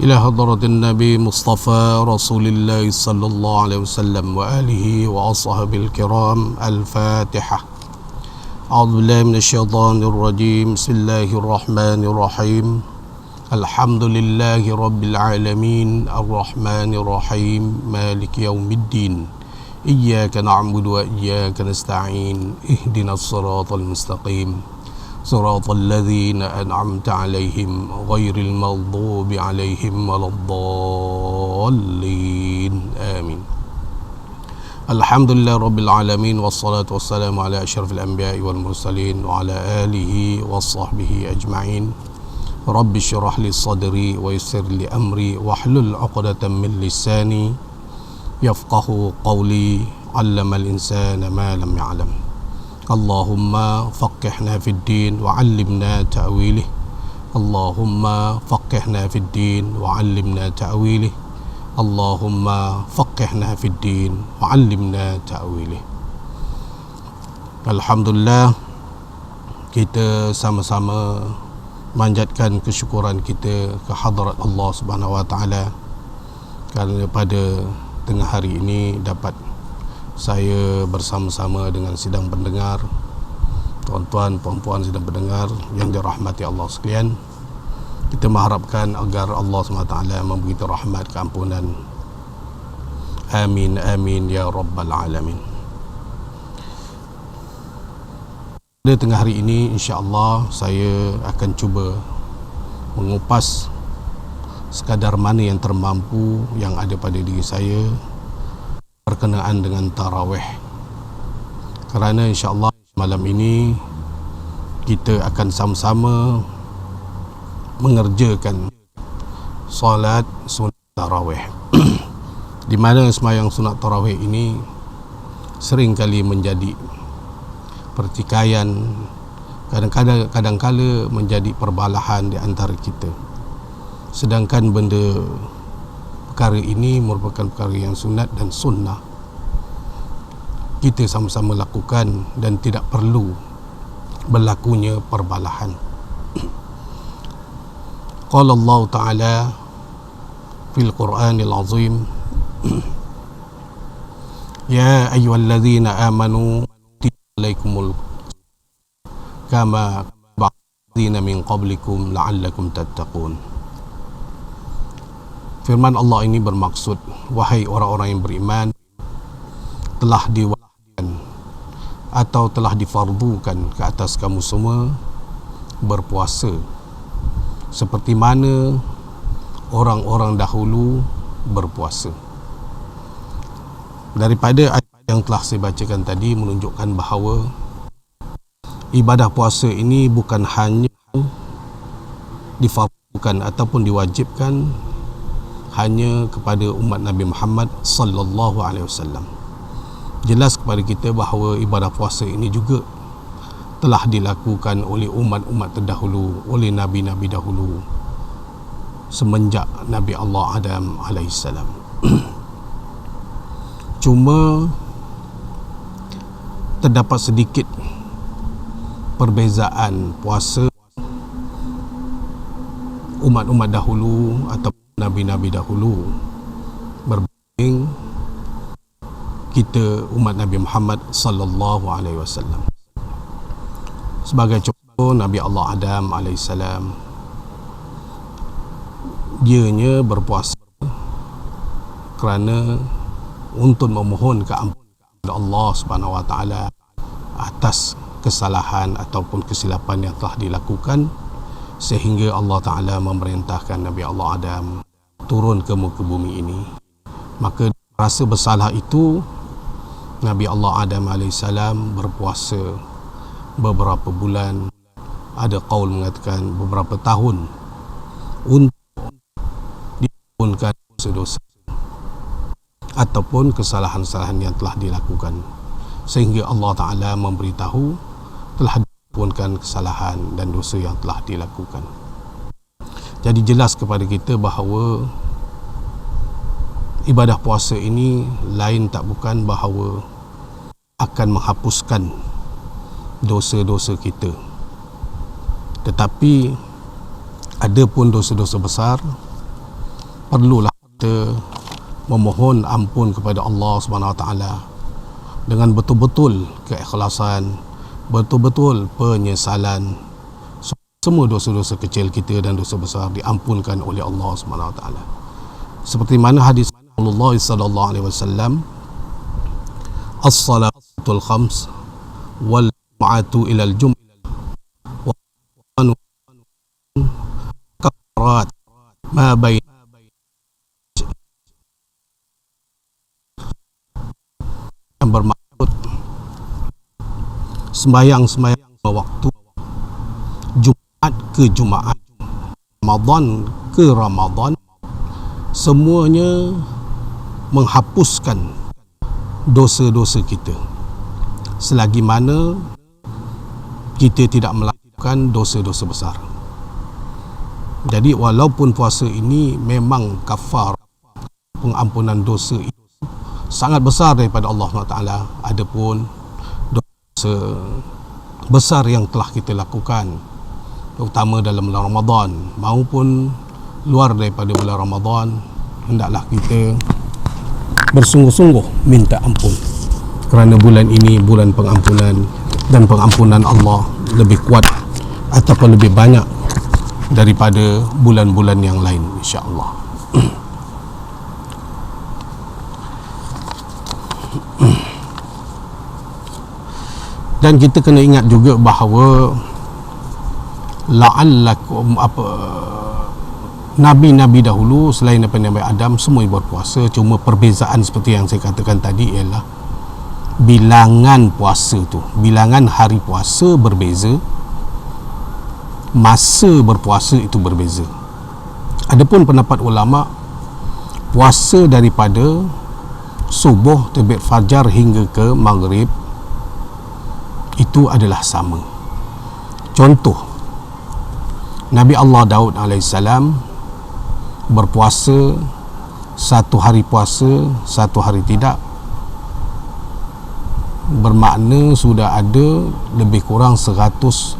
إلى حضرة النبي مصطفى رسول الله صلى الله عليه وسلم وآله وأصحابه الكرام. الفاتحة. أعوذ بالله من الشيطان الرجيم. بسم الله الرحمن الرحيم. الحمد لله رب العالمين الرحمن الرحيم مالك يوم الدين إياك نعبد وإياك نستعين اهدنا الصراط المستقيم صراط الذين أنعمت عليهم غير المغضوب عليهم ولا الضالين آمين. الحمد لله رب العالمين والصلاة والسلام على أشرف الأنبياء والمرسلين وعلى آله وصحبه أجمعين. رب اشرح لي صدري ويسر لي أمري واحلل عقدة من لساني يفقه قولي. علم الإنسان ما لم يعلم. اللهم فقهنا في الدين وعلمنا تأويله. اللهم فقهنا في الدين وعلمنا تأويله. اللهم فقهنا في الدين وعلمنا تأويله. Alhamdulillah, kita sama-sama manjatkan kesyukuran kita ke hadrat Allah Subhanahu Wa Taala kerana pada tengah hari ini dapat saya bersama-sama dengan sidang pendengar, tuan-tuan, puan-puan sidang pendengar yang dirahmati Allah sekalian. Kita mengharapkan agar Allah SWT memberi rahmat keampunan. Amin, amin, ya Rabbal Alamin. Pada tengah hari ini, insya-Allah saya akan cuba mengupas sekadar mana yang termampu yang ada pada diri saya berkenaan dengan tarawih. Kerana insya-Allah malam ini kita akan sama-sama mengerjakan solat sunat tarawih. Di mana sembahyang sunat tarawih ini sering kali menjadi pertikaian, kadang-kala menjadi perbalahan di antara kita. Sedangkan perkara ini merupakan perkara yang sunat dan sunnah. Kita sama-sama lakukan dan tidak perlu berlakunya perbalahan. Qala Allah Ta'ala fil Qur'anil Azim, Ya ayyuhalladzina amanu alaikumul kama ba'dina min qablikum la'allakum tattaqun. Firman Allah ini bermaksud, wahai orang-orang yang beriman, telah diwajibkan atau telah difardukan ke atas kamu semua berpuasa seperti mana orang-orang dahulu berpuasa. Daripada ayat yang telah saya bacakan tadi menunjukkan bahawa ibadah puasa ini bukan hanya difardukan ataupun diwajibkan hanya kepada umat Nabi Muhammad sallallahu alaihi wasallam. Jelas kepada kita bahawa ibadah puasa ini juga telah dilakukan oleh umat-umat terdahulu, oleh nabi-nabi dahulu semenjak Nabi Allah Adam alaihissalam. Cuma terdapat sedikit perbezaan puasa umat-umat dahulu atau nabi-nabi dahulu berbanding kita umat Nabi Muhammad sallallahu alaihi wasallam. Sebagai contoh, Nabi Allah Adam alaihissalam, dianya berpuasa kerana untuk memohon keampunan kepada Allah Subhanahu Wa Taala atas kesalahan ataupun kesilapan yang telah dilakukan, sehingga Allah Ta'ala memerintahkan Nabi Allah Adam turun ke muka bumi ini. Maka rasa bersalah itu Nabi Allah Adam AS berpuasa beberapa bulan, ada qaul mengatakan beberapa tahun, untuk diampunkan dosa-dosa ataupun kesalahan-kesalahan yang telah dilakukan, sehingga Allah Ta'ala memberitahu telah diampunkan kesalahan dan dosa yang telah dilakukan. Jadi jelas kepada kita bahawa ibadah puasa ini lain tak bukan bahawa akan menghapuskan dosa-dosa kita, tetapi ada pun dosa-dosa besar perlulah kita memohon ampun kepada Allah Subhanahu Wa Taala dengan betul-betul keikhlasan, betul-betul penyesalan. Semua dosa-dosa kecil kita dan dosa besar diampunkan oleh Allah Subhanahu Wa Taala. Seperti mana hadis Rasulullah sallallahu alaihi wasallam, as-salatul khams wal jum'atu ila al-jum'ah wa kafarat ma bain yang bermaksud sembahyang waktu Jumaat ke Jumaat, Ramadan ke Ramadan, semuanya menghapuskan dosa-dosa kita selagi mana kita tidak melakukan dosa-dosa besar. Jadi walaupun puasa ini memang kafar, pengampunan dosa itu sangat besar daripada Allah SWT, adapun dosa besar yang telah kita lakukan terutama dalam bulan Ramadan maupun luar daripada bulan Ramadan, hendaklah kita bersungguh-sungguh minta ampun, kerana bulan ini bulan pengampunan, dan pengampunan Allah lebih kuat ataupun lebih banyak daripada bulan-bulan yang lain, insya-Allah. Dan kita kena ingat juga bahawa la'allakum Nabi-Nabi dahulu selain daripada Nabi Adam semua berpuasa, cuma perbezaan seperti yang saya katakan tadi ialah bilangan puasa tu, bilangan hari puasa berbeza, masa berpuasa itu berbeza. Adapun pendapat ulama, puasa daripada subuh terbit fajar hingga ke maghrib itu adalah sama. Contoh, Nabi Allah Daud alaihissalam berpuasa satu hari puasa, satu hari tidak, bermakna sudah ada lebih kurang 180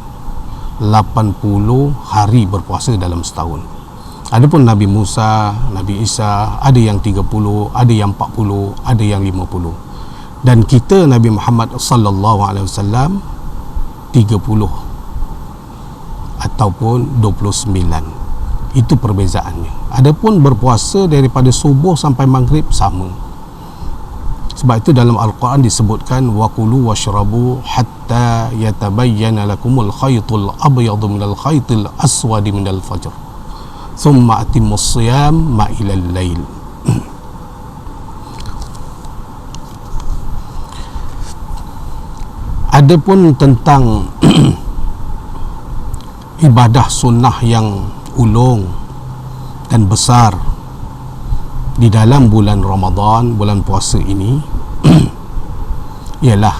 hari berpuasa dalam setahun. Adapun Nabi Musa, Nabi Isa, ada yang 30, ada yang 40, ada yang 50. Dan kita Nabi Muhammad sallallahu alaihi wasallam 30 ataupun 29. Itu perbezaannya. Adapun berpuasa daripada subuh sampai maghrib sama. Sebab itu dalam Al-Quran disebutkan waqulu washrabu hatta yatabayyana lakumul khaytul abyadu minal khaytil aswadi minal fajr thumma atimmus siyam ma ilal lail. Adapun tentang ibadah sunnah yang ulung dan besar di dalam bulan Ramadan, bulan puasa ini ialah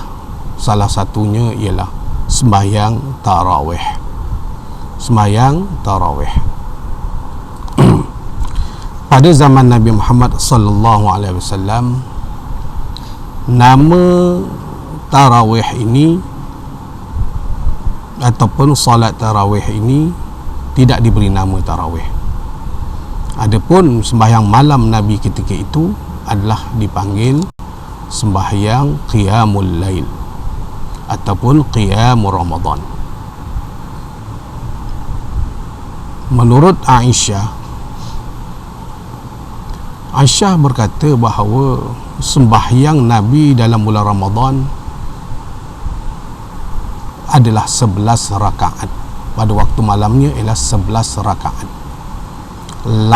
salah satunya ialah sembahyang tarawih. Sembahyang tarawih. Pada zaman Nabi Muhammad sallallahu alaihi wasallam, nama tarawih ini ataupun salat tarawih ini tidak diberi nama tarawih. Adapun sembahyang malam Nabi ketika itu adalah dipanggil sembahyang qiyamul lail ataupun qiyamul Ramadan. Menurut Aisyah berkata bahawa sembahyang Nabi dalam bulan Ramadan adalah 11 rakaat. Pada waktu malamnya ialah 11 rakaat. 8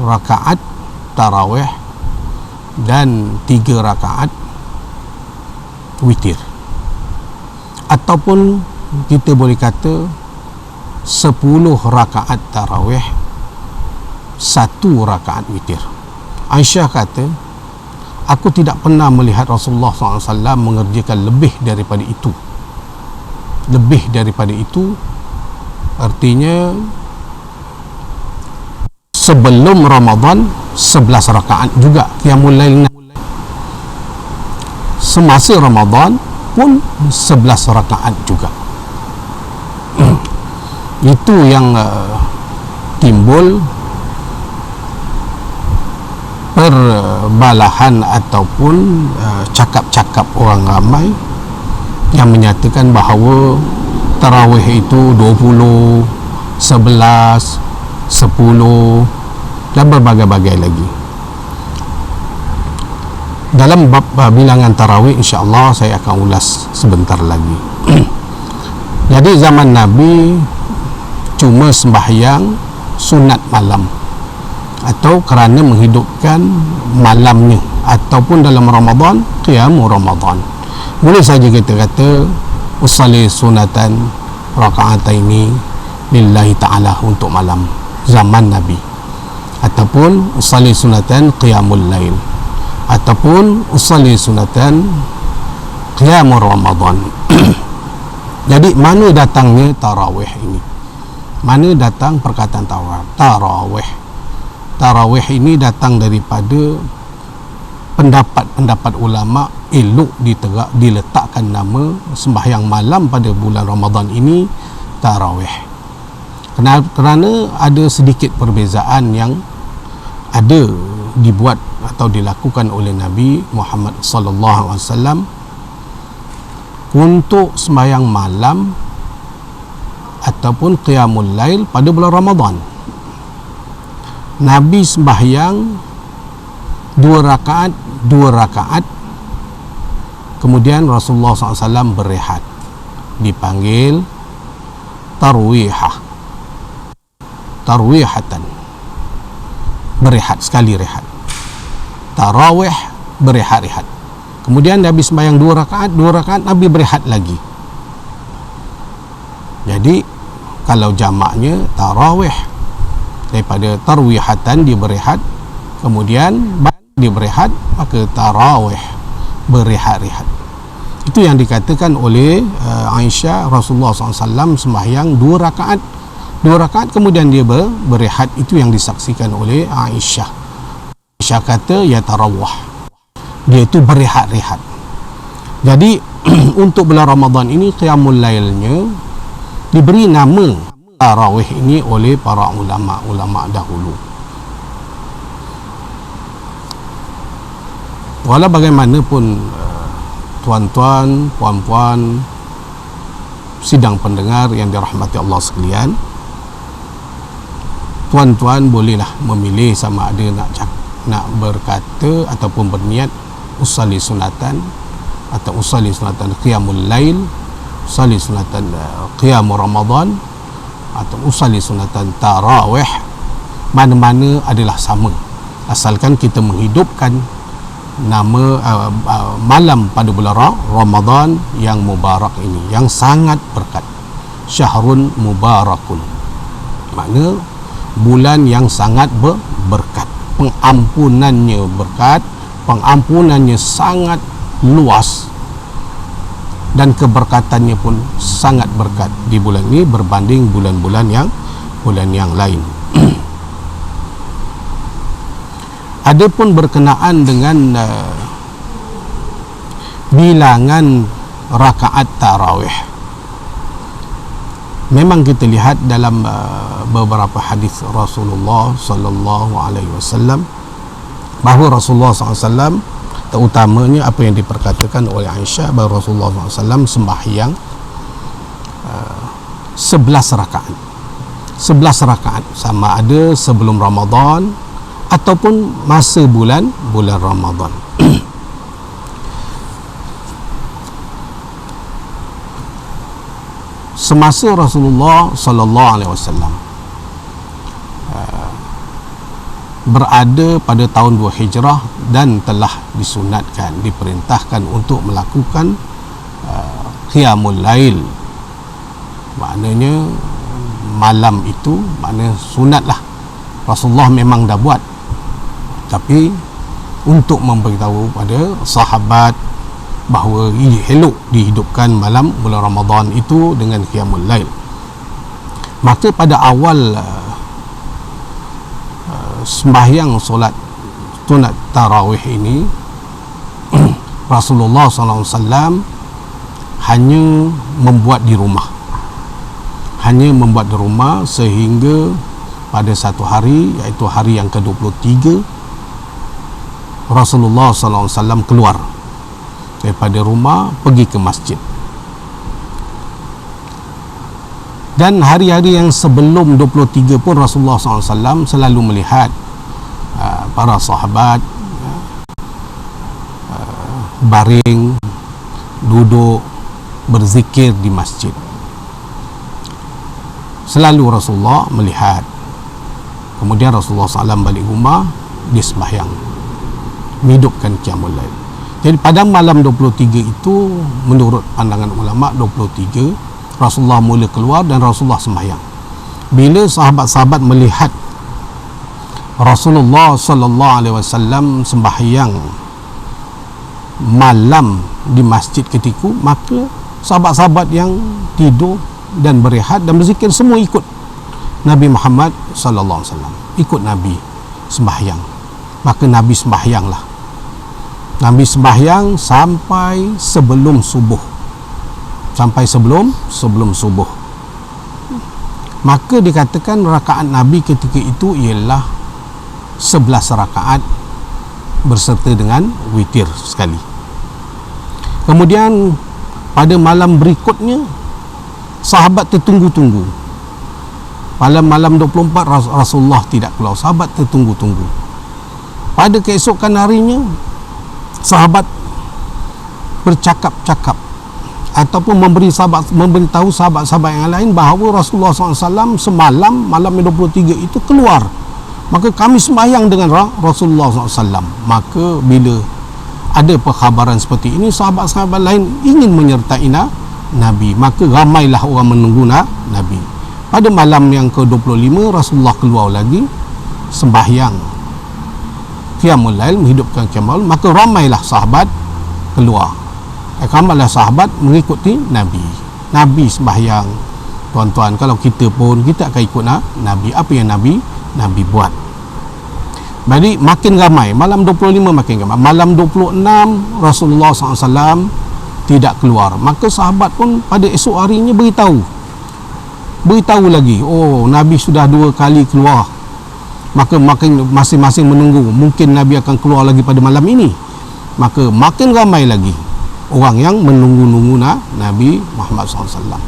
rakaat tarawih dan 3 rakaat witir. Ataupun kita boleh kata 10 rakaat tarawih, 1 rakaat witir. Aisyah kata, aku tidak pernah melihat Rasulullah SAW mengerjakan lebih daripada itu. Lebih daripada itu artinya sebelum Ramadan 11 rakaat juga qiyamul lail. Semasa Ramadan pun 11 rakaat juga. Itu yang timbul perbalahan ataupun cakap-cakap orang ramai yang menyatakan bahawa tarawih itu 20, 11, 10 dan berbagai-bagai lagi. Dalam bab bilangan tarawih, insya-Allah saya akan ulas sebentar lagi. Jadi zaman Nabi cuma sembahyang sunat malam atau kerana menghidupkan malamnya, ataupun dalam Ramadan qiyam Ramadan. Boleh saja kita kata usalli sunatan raka'ataini lillahi ta'ala untuk malam zaman Nabi, ataupun usalli sunatan qiyamul lail, ataupun usalli sunatan qiyam Ramadan. Jadi mana datangnya tarawih ini? Mana datang perkataan tarawih? Tarawih ini datang daripada pendapat-pendapat ulama elok diletakkan nama sembahyang malam pada bulan Ramadan ini tarawih. Kerana ada sedikit perbezaan yang ada dibuat atau dilakukan oleh Nabi Muhammad sallallahu alaihi wasallam untuk sembahyang malam ataupun qiyamul lail pada bulan Ramadan. Nabi sembahyang 2 rakaat, kemudian Rasulullah SAW berehat, dipanggil tarwihatan, berehat, sekali rehat. Tarawih, berehat-rehat. Kemudian Nabi sembahyang 2 rakaat Nabi berehat lagi. Jadi kalau jamaknya tarawih, daripada tarwihatan dia berehat, kemudian dia berehat, maka tarawih, berehat-rehat. Itu yang dikatakan oleh Aisyah, Rasulullah SAW sembahyang 2 rakaat kemudian dia berehat. Itu yang disaksikan oleh Aisyah. Aisyah kata ya tarawih, dia itu berehat-rehat. Jadi untuk bulan Ramadan ini qiyamul lailnya diberi nama tarawih ini oleh para ulama dahulu. Walau bagaimanapun tuan-tuan, puan-puan, sidang pendengar yang dirahmati Allah sekalian, tuan-tuan bolehlah memilih sama ada nak berkata ataupun berniat usalli sunatan atau usalli sunatan qiyamul lail, usalli sunatan qiyam Ramadan, atau usalli sunatan tarawih. Mana-mana adalah sama, asalkan kita menghidupkan nama malam pada bulan Ramadan yang mubarak ini, yang sangat berkat. Syahrun mubarakun, makna bulan yang sangat berkat. Pengampunannya berkat, pengampunannya sangat luas, dan keberkatannya pun sangat berkat di bulan ini berbanding bulan-bulan yang lain. Adapun berkenaan dengan bilangan rakaat tarawih, memang kita lihat dalam beberapa hadis Rasulullah sallallahu alaihi wasallam bahawa Rasulullah SAW, terutamanya apa yang diperkatakan oleh Aisyah, bahawa Rasulullah SAW sembahyang 11 rakaat, sama ada sebelum Ramadan ataupun masa bulan Ramadan. Semasa Rasulullah sallallahu alaihi wasallam berada pada tahun 2 Hijrah dan telah disunatkan, diperintahkan untuk melakukan qiyamul lail, maknanya malam itu, maknanya sunatlah. Rasulullah memang dah buat, tapi untuk memberitahu pada sahabat bahawa elok dihidupkan malam bulan Ramadan itu dengan qiyamul lail. Maka pada awal sembahyang solat sunat tarawih ini Rasulullah SAW hanya membuat di rumah, sehingga pada satu hari, iaitu hari yang ke-23, Rasulullah SAW keluar daripada rumah pergi ke masjid. Dan hari-hari yang sebelum 23 pun Rasulullah SAW selalu melihat para sahabat baring, duduk, berzikir di masjid. Selalu Rasulullah melihat. Kemudian Rasulullah SAW balik rumah, dia sembahyang, menghidupkan qiyamul lail. Jadi pada malam 23 itu, menurut pandangan ulama, 23 Rasulullah mula keluar dan Rasulullah sembahyang. Bila sahabat-sahabat melihat Rasulullah SAW sembahyang malam di masjid ketika, maka sahabat-sahabat yang tidur dan berehat dan berzikir semua ikut Nabi Muhammad SAW, ikut Nabi sembahyang. Maka Nabi sembahyanglah. Nabi sembahyang sampai sebelum subuh, sampai sebelum subuh. Maka dikatakan rakaat Nabi ketika itu ialah 11 rakaat berserta dengan witir sekali. Kemudian pada malam berikutnya sahabat tertunggu-tunggu. Malam 24 Rasulullah tidak keluar, sahabat tertunggu-tunggu. Pada keesokan harinya sahabat bercakap-cakap ataupun memberitahu sahabat-sahabat yang lain bahawa Rasulullah SAW semalam, malam 23 itu keluar. Maka kami sembahyang dengan Rasulullah SAW. Maka bila ada perkhabaran seperti ini, sahabat-sahabat lain ingin menyertai Nabi. Maka ramailah orang menunggu Nabi. Pada malam yang ke-25 Rasulullah keluar lagi sembahyang qiyamul lail, menghidupkan qiyamul. Maka ramailah sahabat keluar. Ramailah sahabat mengikuti Nabi. Nabi sembahyang. Tuan-tuan, kalau kita pun kita akan ikut Nabi. Apa yang Nabi buat. Jadi makin ramai. Malam 25 makin ramai. Malam 26 Rasulullah SAW tidak keluar. Maka sahabat pun pada esok harinya beritahu lagi, oh Nabi sudah 2 kali keluar. Maka makin masing-masing menunggu, mungkin Nabi akan keluar lagi pada malam ini. Maka makin ramai lagi orang yang menunggu-nunggu Nabi Muhammad SAW.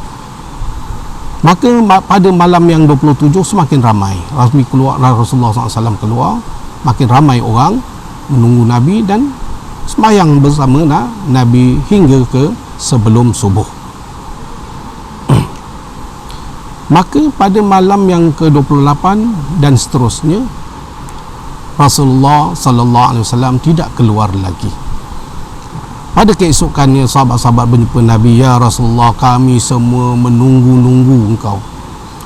Maka pada malam yang 27 semakin ramai. Rasulullah SAW keluar, makin ramai orang menunggu Nabi dan sembahyang bersama Nabi hingga ke sebelum subuh. Maka pada malam yang ke-28 dan seterusnya Rasulullah SAW tidak keluar lagi. Pada keesokannya sahabat-sahabat berjumpa Nabi, ya Rasulullah, kami semua menunggu-nunggu engkau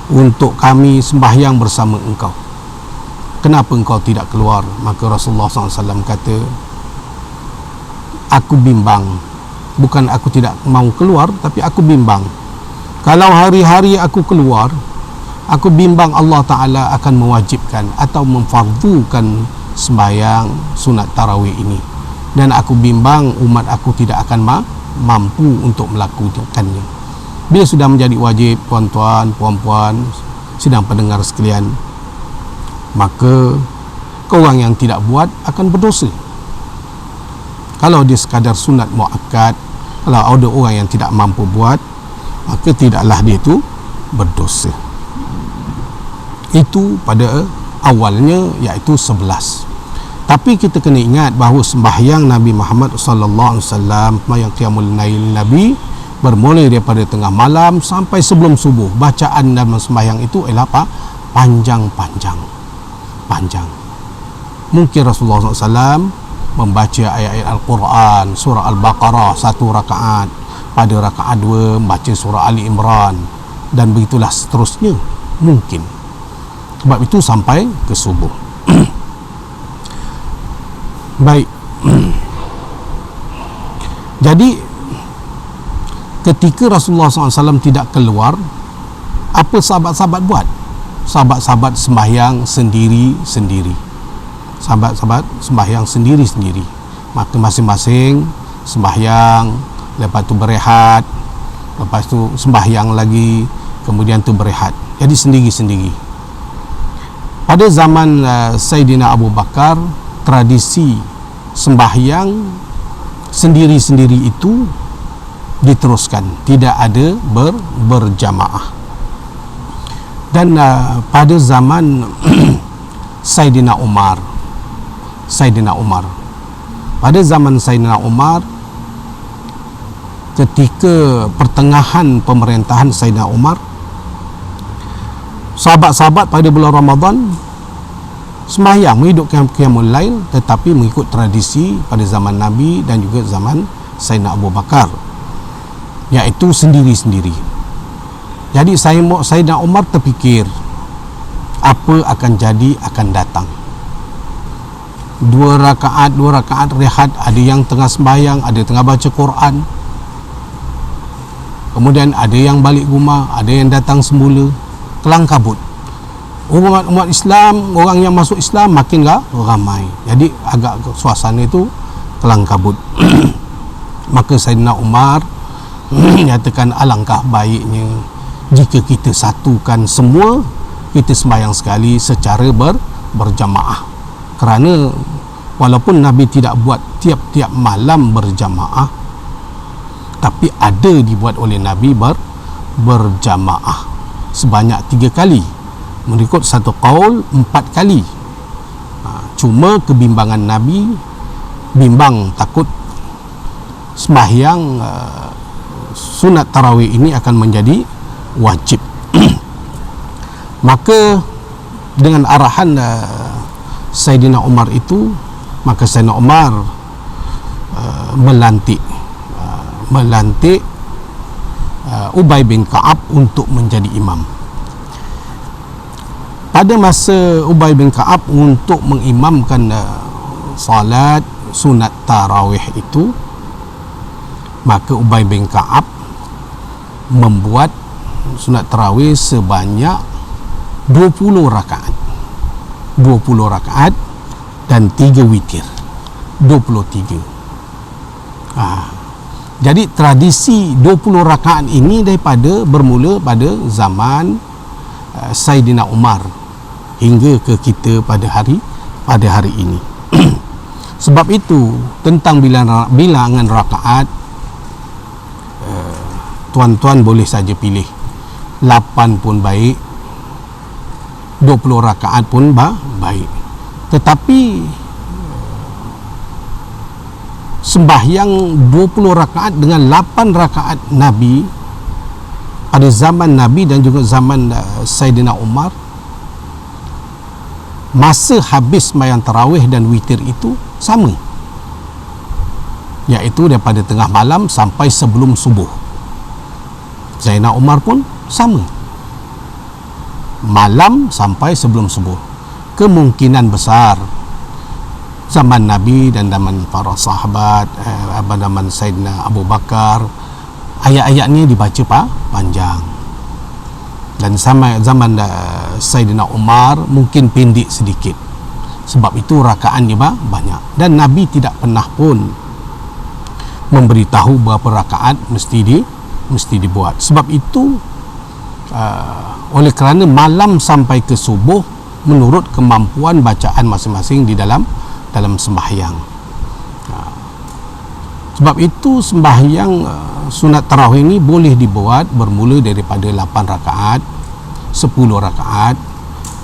untuk kami sembahyang bersama engkau. Kenapa engkau tidak keluar? Maka Rasulullah SAW kata, aku bimbang. Bukan aku tidak mau keluar, tapi aku bimbang. Kalau hari-hari aku keluar, aku bimbang Allah Ta'ala akan mewajibkan atau memfardukan sembahyang sunat tarawih ini. Dan aku bimbang umat aku tidak akan mampu untuk melakukannya. Bila sudah menjadi wajib, tuan-tuan, puan-puan, sidang pendengar sekalian, maka orang yang tidak buat akan berdosa. Kalau dia sekadar sunat muakkad, kalau ada orang yang tidak mampu buat, maka tidaklah dia itu berdosa. Itu pada awalnya, iaitu 11. Tapi kita kena ingat bahawa sembahyang Nabi Muhammad SAW, sembahyang qiyamul lail Nabi, bermula daripada tengah malam sampai sebelum subuh. Bacaan dalam sembahyang itu ialah apa? Panjang. Mungkin Rasulullah SAW membaca ayat-ayat Al-Quran, surah Al-Baqarah 1 rakaat, pada rakaat 2 membaca surah Ali Imran, dan begitulah seterusnya. Mungkin sebab itu sampai ke subuh. Baik. Jadi ketika Rasulullah SAW tidak keluar, apa sahabat-sahabat buat? Sahabat-sahabat sembahyang sendiri-sendiri. Sahabat-sahabat sembahyang sendiri-sendiri. Maka masing-masing sembahyang, lepas tu berehat, lepas tu sembahyang lagi, kemudian tu berehat. Jadi sendiri-sendiri. Pada zaman Sayyidina Abu Bakar, tradisi sembahyang sendiri-sendiri itu diteruskan, tidak ada berjamaah. Dan pada zaman Saidina Umar, pada zaman Saidina Umar, ketika pertengahan pemerintahan Saidina Umar, sahabat-sahabat pada bulan Ramadan sembahyang menghidupkan qiyamul lail, tetapi mengikut tradisi pada zaman Nabi dan juga zaman Saidina Abu Bakar, iaitu sendiri-sendiri. Jadi Saidina Umar terfikir, apa akan jadi akan datang. Dua rakaat rehat, ada yang tengah sembahyang, ada tengah baca Quran, kemudian ada yang balik rumah, ada yang datang semula, kelang kabut. Umat Islam, orang yang masuk Islam makin ramai, jadi agak suasana itu kelang kabut. Maka Saidina Umar nyatakan, alangkah baiknya jika kita satukan semua, kita sembahyang sekali secara berjamaah. Kerana walaupun Nabi tidak buat tiap-tiap malam berjamaah, tapi ada dibuat oleh Nabi berjamaah sebanyak 3 kali. Mengikut satu qaul 4 kali. Cuma kebimbangan Nabi, bimbang takut sembahyang sunat tarawih ini akan menjadi wajib. Maka dengan arahan Saidina Umar itu, maka Saidina Umar melantik Ubay bin Ka'ab untuk menjadi imam. Pada masa Ubay bin Ka'ab untuk mengimamkan salat sunat tarawih itu, maka Ubay bin Ka'ab membuat sunat tarawih sebanyak 20 rakaat dan 3 witir, 23. Jadi tradisi 20 rakaat ini bermula pada zaman Saidina Umar hingga ke kita pada hari ini. Sebab itu tentang bilangan rakaat, tuan-tuan boleh saja pilih 8 pun baik, 20 rakaat pun baik. Tetapi sembahyang 20 rakaat dengan 8 rakaat Nabi pada zaman Nabi dan juga zaman Saidina Umar, masa habis sembahyang tarawih dan witir itu sama, iaitu daripada tengah malam sampai sebelum subuh. Saidina Umar pun sama, malam sampai sebelum subuh. Kemungkinan besar zaman Nabi dan zaman para sahabat, zaman Saidina Abu Bakar, ayat-ayatnya dibaca panjang. Dan sama zaman Saidina Umar mungkin pendek sedikit. Sebab itu rakaatnya banyak. Dan Nabi tidak pernah pun memberitahu berapa rakaat mesti dibuat. Sebab itu oleh kerana malam sampai ke subuh menurut kemampuan bacaan masing-masing di dalam sembahyang. Sebab itu sembahyang sunat tarawih ini boleh dibuat bermula daripada 8 rakaat, 10 rakaat,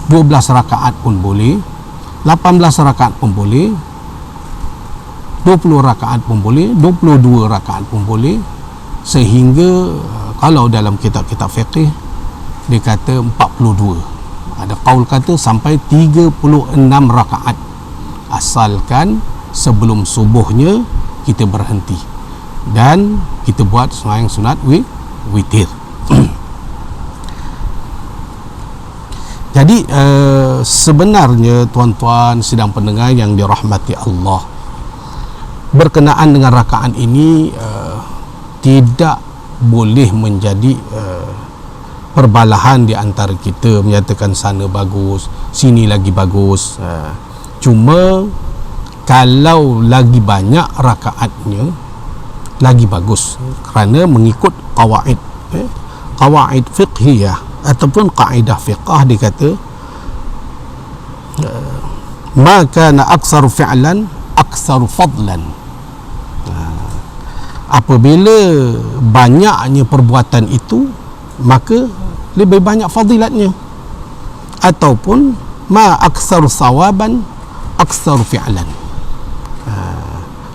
12 rakaat pun boleh, 18 rakaat pun boleh, 20 rakaat pun boleh, 22 rakaat pun boleh, sehingga kalau dalam kitab-kitab fiqh dia kata 42. Ada qaul kata sampai 36 rakaat, asalkan sebelum subuhnya kita berhenti dan kita buat sembahyang sunat witir. Jadi sebenarnya tuan-tuan sidang pendengar yang dirahmati Allah, berkenaan dengan rakaat ini tidak boleh menjadi perbalahan di antara kita menyatakan sana bagus, sini lagi bagus. Cuma kalau lagi banyak rakaatnya lagi bagus, kerana mengikut qawaid fiqhiyah ataupun kaedah fiqh. Dia kata ma kana aksaru fi'lan aktsaru fadlan. Apabila banyaknya perbuatan itu, maka lebih banyak fadilatnya. Ataupun ma aktsaru sawaban aktsaru fi'lan.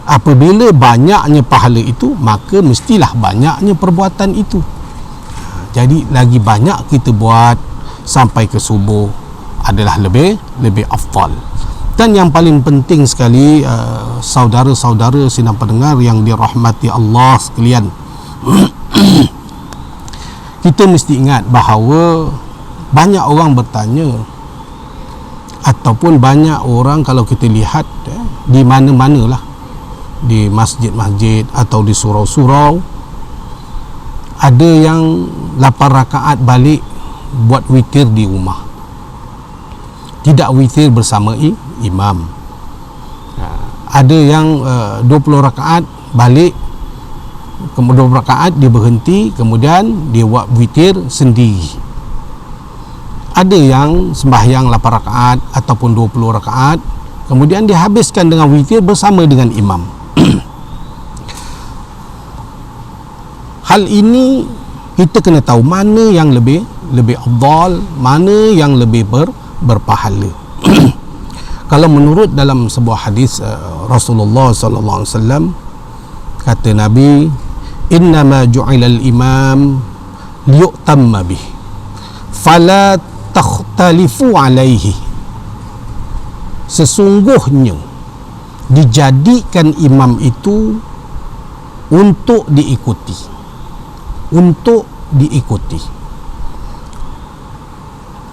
Apabila banyaknya pahala itu, maka mestilah banyaknya perbuatan itu. Jadi lagi banyak kita buat sampai ke subuh adalah lebih afdal. Dan yang paling penting sekali, saudara-saudara sidang pendengar yang dirahmati Allah sekalian, kita mesti ingat bahawa banyak orang bertanya, ataupun banyak orang kalau kita lihat di mana-manalah, di masjid-masjid atau di surau-surau, ada yang 8 rakaat balik buat witir di rumah, tidak witir bersama imam. Ada yang 20 rakaat balik, kemudian 20 rakaat dia berhenti, kemudian dia buat witir sendiri. Ada yang sembahyang 8 rakaat ataupun 20 rakaat, kemudian dia habiskan dengan witir bersama dengan imam. Hal ini kita kena tahu mana yang lebih afdal, mana yang lebih berpahala. Kalau menurut dalam sebuah hadis Rasulullah sallallahu alaihi wasallam, kata Nabi, innama ju'ilal imam liyu'tamma bih fala takhtalifu alaihi. Sesungguhnya dijadikan imam itu untuk diikuti,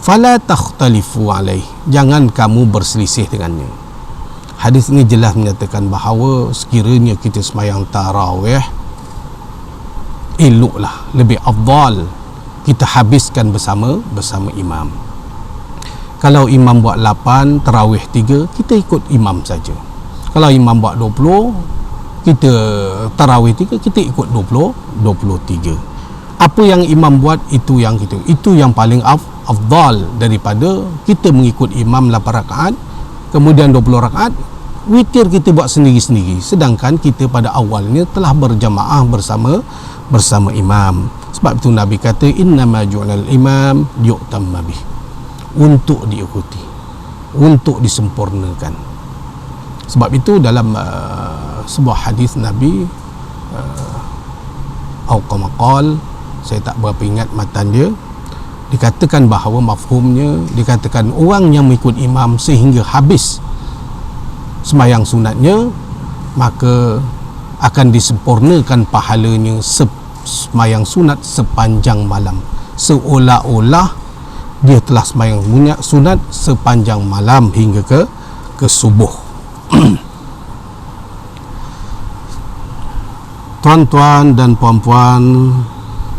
fala takhtalifu alaih, jangan kamu berselisih dengannya. Hadis ini jelas menyatakan bahawa sekiranya kita sembahyang tarawih, eloklah, lebih afdal kita habiskan bersama imam. Kalau imam buat 8, tarawih 3, kita ikut imam saja. Kalau imam buat 20, kita tarawih 3, kita ikut 23. Apa yang imam buat, itu yang paling afdal daripada kita mengikut imam 8 rakaat, kemudian 20 rakaat witir kita buat sendiri-sendiri, sedangkan kita pada awalnya telah berjamaah bersama imam. Sebab itu Nabi kata, innama ju'ilal imam liyu'tamma bih, untuk diikuti, untuk disempurnakan. Sebab itu dalam sebuah hadis Nabi, qala, saya tak berapa ingat matan dia, dikatakan bahawa mafhumnya, dikatakan orang yang mengikut imam sehingga habis sembahyang sunatnya, maka akan disempurnakan pahalanya sembahyang sunat sepanjang malam, seolah-olah dia telah sembahyang sunat sepanjang malam hingga ke subuh. Tuan-tuan dan puan-puan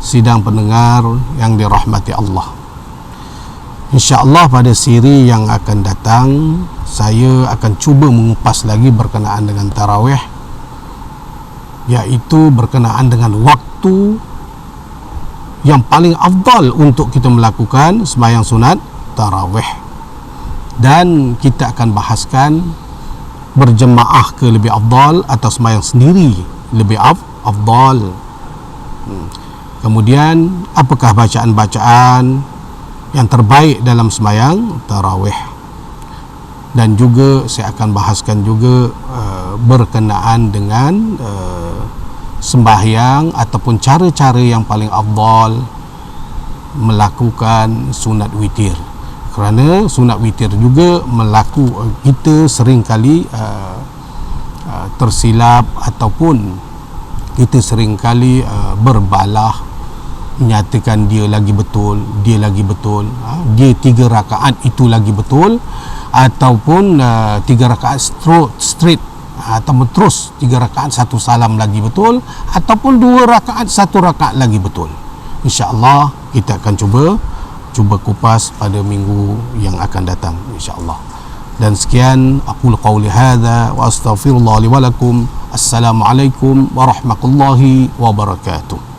sidang pendengar yang dirahmati Allah, InsyaAllah pada siri yang akan datang saya akan cuba mengupas lagi berkenaan dengan tarawih, iaitu berkenaan dengan waktu yang paling afdal untuk kita melakukan sembahyang sunat tarawih. Dan kita akan bahaskan berjemaah ke lebih afdal atau sembahyang sendiri lebih afdal. Kemudian apakah bacaan-bacaan yang terbaik dalam sembahyang tarawih. Dan juga saya akan bahaskan juga berkenaan dengan sembahyang ataupun cara-cara yang paling afdal melakukan sunat witir. Kerana sunat witir juga kita seringkali tersilap ataupun kita seringkali berbalah menyatakan dia lagi betul, dia 3 rakaat itu lagi betul, ataupun 3 rakaat straight atau terus 3 rakaat 1 salam lagi betul, ataupun 2 rakaat 1 rakaat lagi betul. InsyaAllah kita akan cuba kupas pada minggu yang akan datang insyaAllah. Dan sekian, aqulu qawli hadza wa astaghfirullah li wa lakum. Assalamualaikum warahmatullahi wabarakatuh.